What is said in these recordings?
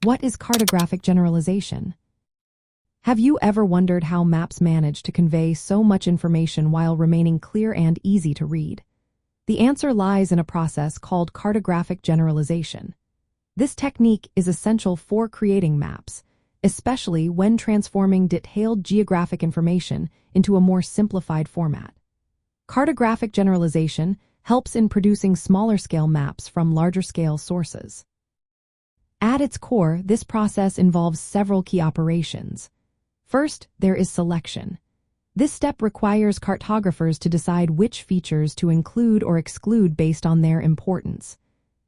What is cartographic generalization? Have you ever wondered how maps manage to convey so much information while remaining clear and easy to read? The answer lies in a process called cartographic generalization. This technique is essential for creating maps, especially when transforming detailed geographic information into a more simplified format. Cartographic generalization helps in producing smaller-scale maps from larger-scale sources. At its core, this process involves several key operations. First, there is selection. This step requires cartographers to decide which features to include or exclude based on their importance.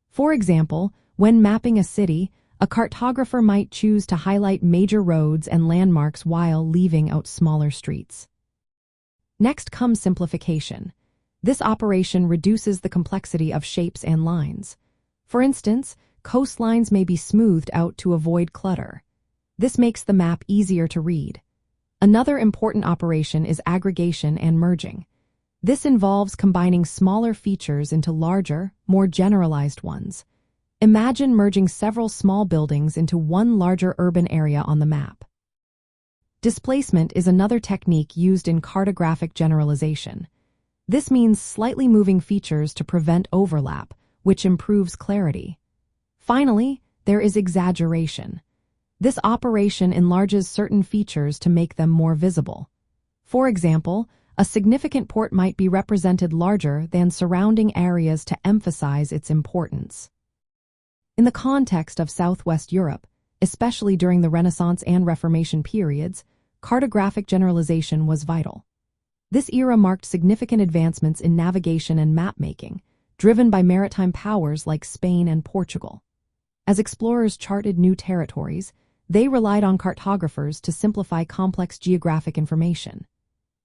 For example, when mapping a city, a cartographer might choose to highlight major roads and landmarks while leaving out smaller streets. Next comes simplification. This operation reduces the complexity of shapes and lines. For instance, coastlines may be smoothed out to avoid clutter. This makes the map easier to read. Another important operation is aggregation and merging. This involves combining smaller features into larger, more generalized ones. Imagine merging several small buildings into one larger urban area on the map. Displacement is another technique used in cartographic generalization. This means slightly moving features to prevent overlap, which improves clarity. Finally, there is exaggeration. This operation enlarges certain features to make them more visible. For example, a significant port might be represented larger than surrounding areas to emphasize its importance. In the context of Southwest Europe, especially during the Renaissance and Reformation periods, cartographic generalization was vital. This era marked significant advancements in navigation and mapmaking, driven by maritime powers like Spain and Portugal. As explorers charted new territories, they relied on cartographers to simplify complex geographic information.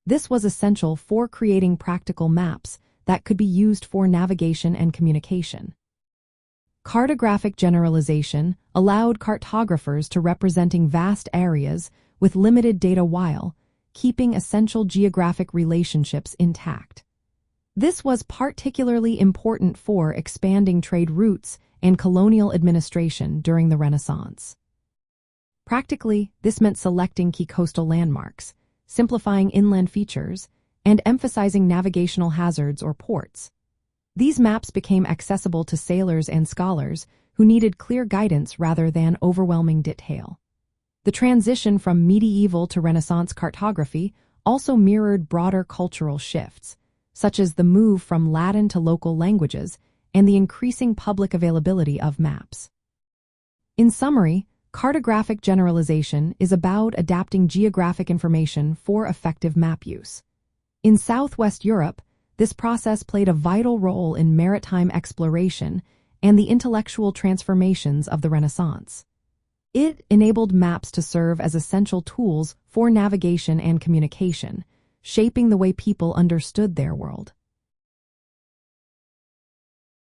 This was essential for creating practical maps that could be used for navigation and communication. Cartographic generalization allowed cartographers to representing vast areas with limited data while keeping essential geographic relationships intact. This was particularly important for expanding trade routes and colonial administration during the Renaissance. Practically, this meant selecting key coastal landmarks, simplifying inland features, and emphasizing navigational hazards or ports. These maps became accessible to sailors and scholars who needed clear guidance rather than overwhelming detail. The transition from medieval to Renaissance cartography also mirrored broader cultural shifts, such as the move from Latin to local languages and the increasing public availability of maps. In summary, cartographic generalization is about adapting geographic information for effective map use. In Southwest Europe, this process played a vital role in maritime exploration and the intellectual transformations of the Renaissance. It enabled maps to serve as essential tools for navigation and communication, shaping the way people understood their world.